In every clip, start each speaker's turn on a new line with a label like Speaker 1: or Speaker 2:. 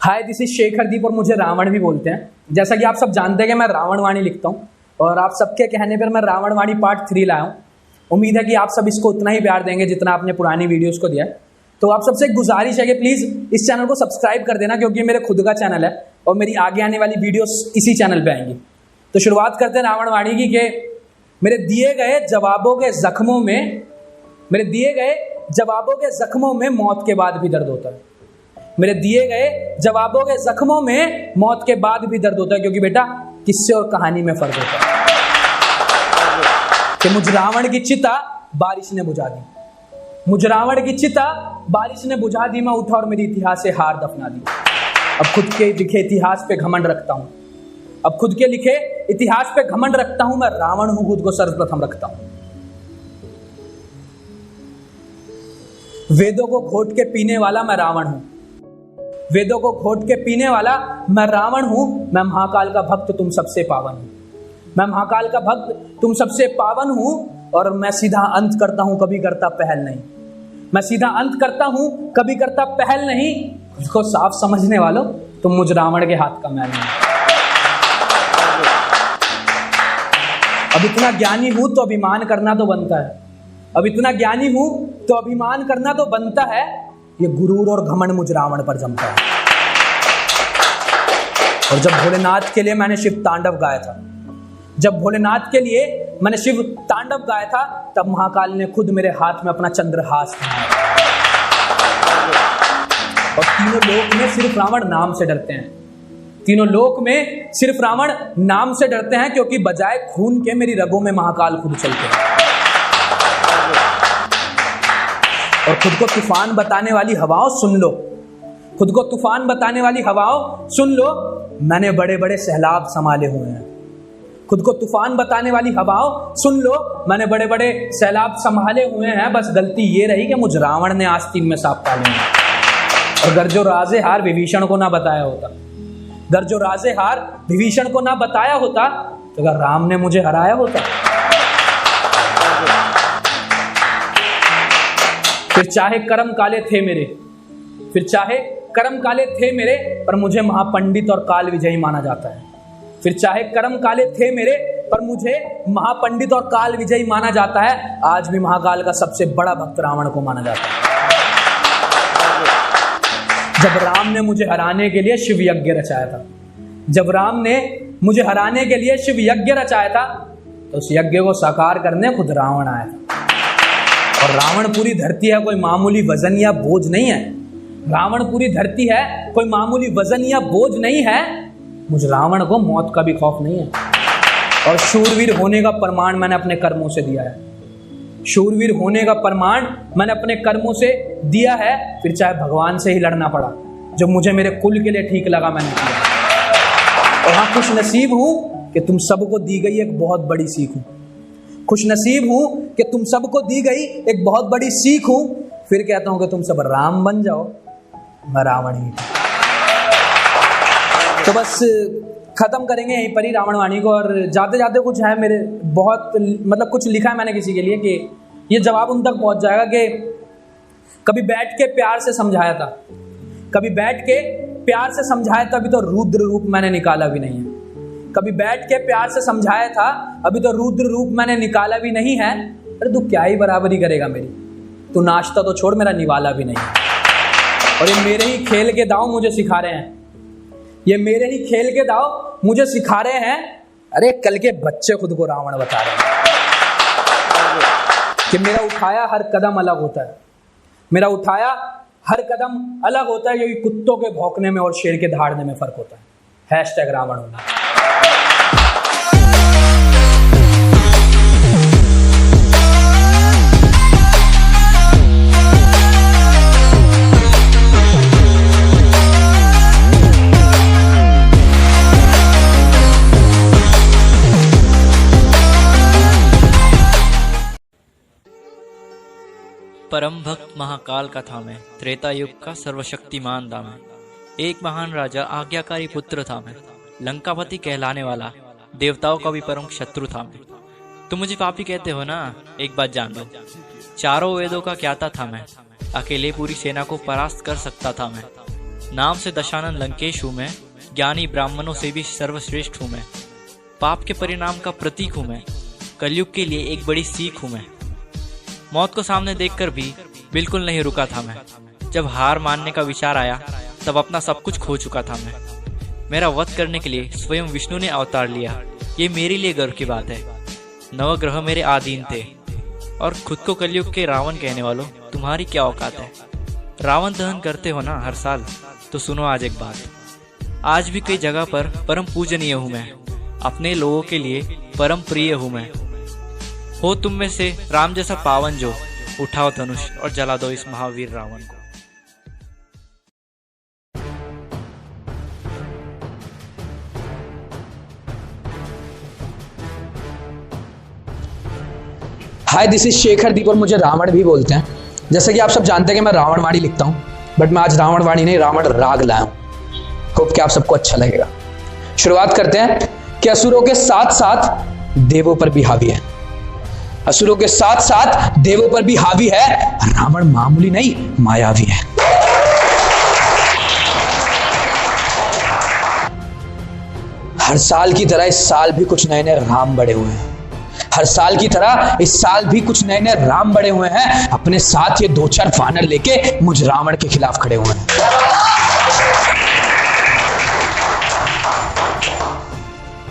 Speaker 1: Hi, this is Sheikh Hardeep और मुझे रावण भी बोलते हैं। जैसा कि आप सब जानते हैं कि मैं रावण वाणी लिखता हूँ और आप सबके कहने पर मैं रावण वाणी पार्ट 3 लाया हूँ। उम्मीद है कि आप सब इसको उतना ही प्यार देंगे जितना आपने पुरानी वीडियोस को दिया है। तो आप सबसे एक गुजारिश है कि प्लीज़ इस चैनल को सब्सक्राइब कर देना, क्योंकि ये मेरे खुद का चैनल है और मेरी आगे आने वाली वीडियोस इसी चैनल पे आएंगी। तो शुरुआत करते हैं रावण वाणी की कि मेरे दिए गए जवाबों के जख्मों में मौत के बाद भी दर्द होता है। मेरे दिए गए जवाबों के जख्मों में मौत के बाद भी दर्द होता है, क्योंकि बेटा किस्से और कहानी में फर्क होता है। कि मुझ रावण की चिता बारिश ने बुझा दी, मुझ रावण की चिता बारिश ने बुझा दी, मैं उठा और मेरी इतिहास से हार दफना दी। अब खुद के लिखे इतिहास पे घमंड रखता हूं, अब खुद के लिखे इतिहास पे घमंड रखता हूं। मैं रावण हूं, खुद को सर्वप्रथम रखता हूं। वेदों को घोट के पीने वाला मैं रावण हूं, वेदों को घोट के पीने वाला मैं रावण हूं। मैं महाकाल का भक्त, तुम सबसे पावन हूं, मैं महाकाल का भक्त, तुम सबसे पावन हूं। और मैं सीधा अंत करता हूं, कभी करता पहल नहीं। मैं सीधा अंत करता हूं, कभी करता पहल नहीं। उसको साफ समझने वालों, तुम मुझ रावण के हाथ का मैल नहीं। अब इतना ज्ञानी हूं तो अभिमान करना तो बनता है, अब इतना ज्ञानी हूं तो अभिमान करना तो बनता है। ये गुरूर और घमंड मुझ रावण पर जमता है। और जब भोलेनाथ के लिए मैंने शिव तांडव गाया था, जब भोलेनाथ के लिए मैंने शिव तांडव गाया था, तब महाकाल ने खुद मेरे हाथ में अपना चंद्रहास थामा। और तीनों लोक में सिर्फ रावण नाम से डरते हैं, तीनों लोक में सिर्फ रावण नाम से डरते हैं, क्योंकि बजाय खून के मेरी रगों में महाकाल खुद चलते हैं। और खुद को तूफान बताने वाली हवाओं सुन लो, खुद को तूफान बताने वाली हवाओं सुन लो, मैंने बड़े बड़े सैलाब संभाले हुए हैं। खुद को तूफान बताने वाली हवाओं सुन लो, मैंने बड़े बड़े सैलाब संभाले हुए हैं। बस गलती ये रही कि मुझ रावण ने आस्तीन में सांप पाले हैं। और अगर जो राजे हार विभीषण को ना बताया होता, अगर जो राजे हार विभीषण को ना बताया होता, तो अगर राम ने मुझे हराया होता। फिर चाहे कर्म काले थे मेरे, फिर चाहे कर्म काले थे मेरे, पर मुझे महापंडित और काल विजयी माना जाता है। फिर चाहे कर्म काले थे मेरे, पर मुझे महापंडित और काल विजयी माना जाता है। आज भी महाकाल का सबसे बड़ा भक्त रावण को माना जाता है। जब राम ने मुझे हराने के लिए शिव यज्ञ रचाया था, जब राम ने मुझे हराने के लिए शिव यज्ञ रचाया था, तो उस यज्ञ को साकार करने खुद रावण आया था। और रावण पूरी धरती है, कोई मामूली वजन या बोझ नहीं है। रावण पूरी धरती है, कोई मामूली वजन या बोझ नहीं है। मुझ रावण को मौत का भी खौफ नहीं है। और शूरवीर होने का प्रमाण मैंने अपने कर्मों से दिया है, शूरवीर होने का प्रमाण मैंने अपने कर्मों से दिया है। फिर चाहे भगवान से ही लड़ना पड़ा, जो मुझे मेरे कुल के लिए ठीक लगा मैंने किया। और हाँ, खुश नसीब हूं कि तुम सबको दी गई एक बहुत बड़ी सीख हूं, खुश नसीब हूं कि तुम सबको दी गई एक बहुत बड़ी सीख हूं। फिर कहता हूं कि तुम सब राम बन जाओ, मैं रावण ही। तो बस खत्म करेंगे यहीं पर ही रावण वाणी को। और जाते जाते कुछ है मेरे बहुत, मतलब कुछ लिखा है मैंने किसी के लिए कि ये जवाब उन तक पहुंच जाएगा कि कभी बैठ के प्यार से समझाया था, कभी बैठ के प्यार से समझाया था, अभी तो रुद्र रूप मैंने निकाला भी नहीं है। कभी बैठ के प्यार से समझाया था, अभी तो रुद्र रूप मैंने निकाला भी नहीं है। अरे तू क्या ही बराबरी करेगा मेरी, तू नाश्ता तो छोड़, मेरा निवाला भी नहीं है। और ये मेरे ही खेल के दाव मुझे सिखा रहे हैं, ये मेरे ही खेल के दाव मुझे सिखा रहे हैं। अरे कल के बच्चे खुद को रावण बता रहे हैं कि मेरा उठाया हर कदम अलग होता है, मेरा उठाया हर कदम अलग होता है, क्योंकि कुत्तों के भौंकने में और शेर के दहाड़ने में फर्क होता है। हैशटैग रावण होना।
Speaker 2: परम भक्त महाकाल का था मैं, त्रेता युग का सर्वशक्तिमान था मैं। एक महान राजा आज्ञाकारी पुत्र था मैं, लंकापति कहलाने वाला, देवताओं का भी परम शत्रु था मैं। तुम मुझे पापी कहते हो ना, एक बात जान लो, चारों वेदों का ज्ञाता था मैं, अकेले पूरी सेना को परास्त कर सकता था मैं। नाम से दशानन लंकेश हूँ मैं, ज्ञानी ब्राह्मणों से भी सर्वश्रेष्ठ हूँ मैं। पाप के परिणाम का प्रतीक हूँ मैं, कलयुग के लिए एक बड़ी सीख हूँ मैं। मौत को सामने देखकर भी बिल्कुल नहीं रुका था मैं। जब हार मानने का विचार आया तब अपना सब कुछ खो चुका था मैं। मेरा वध करने के लिए स्वयं विष्णु ने अवतार लिया, ये मेरे लिए गर्व की बात है। नवग्रह मेरे अधीन थे और खुद को कलयुग के रावण कहने वालों, तुम्हारी क्या औकात है। रावण दहन करते हो ना हर साल, तो सुनो आज एक बात। आज भी कई जगह पर परम पूजनीय हूँ मैं, अपने लोगों के लिए परम प्रिय हूँ मैं। हो तुम में से राम जैसा पावन जो, उठाओ धनुष और जला दो इस महावीर रावण को।
Speaker 1: हाय, दिस इज शेखर दीप और मुझे रावण भी बोलते हैं। जैसे कि आप सब जानते हैं कि मैं रावणवाणी लिखता हूं, बट मैं आज रावणवाणी नहीं, रावण राग लाया हूं। होप कि आप सबको अच्छा लगेगा। शुरुआत करते हैं कि असुरों के साथ साथ देवों पर भी हावी है। असुरों के साथ साथ देवों पर भी हावी है। रावण मामूली नहीं, मायावी है। हर साल की तरह इस साल भी कुछ नए नए राम बड़े हुए हैं। हर साल की तरह इस साल भी कुछ नए नए राम बड़े हुए हैं। अपने साथ ये 2-4 वानर लेके मुझ रावण के खिलाफ खड़े हुए हैं।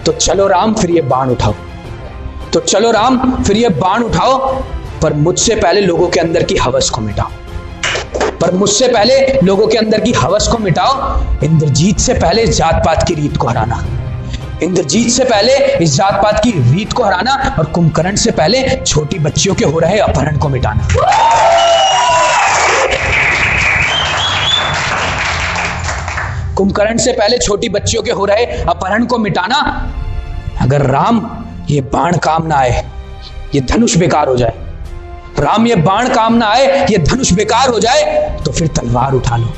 Speaker 1: तो चलो राम, फिर ये बाण उठाओ। तो चलो राम, फिर ये बाण उठाओ, पर मुझसे पहले लोगों के अंदर की हवस को मिटाओ। पर मुझसे पहले लोगों के अंदर की हवस को मिटाओ। इंद्रजीत से पहले जात पात की रीत को हराना। इंद्रजीत से पहले इस जात पात की रीत को हराना और कुंभकर्ण से पहले छोटी बच्चियों के हो रहे अपहरण को मिटाना। कुंभकर्ण से पहले छोटी बच्चियों के हो रहे अपहरण को मिटाना। अगर राम ये बाण काम ना आए, ये धनुष बेकार हो जाए। राम ये बाण काम ना आए, ये धनुष बेकार हो जाए, तो फिर तलवार उठा लो।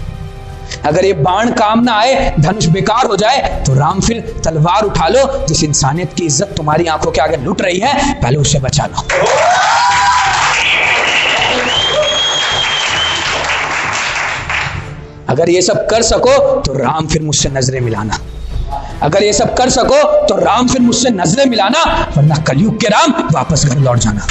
Speaker 1: अगर ये बाण काम ना आए, धनुष बेकार हो जाए, तो राम फिर तलवार उठा लो। जिस इंसानियत की इज्जत तुम्हारी आंखों के आगे लुट रही है, पहले उसे बचा लो। अगर ये सब कर सको तो राम फिर मुझसे नजरें मिलाना। अगर ये सब कर सको तो राम फिर मुझसे नजरें मिलाना, वरना कलयुग के राम वापस घर लौट जाना।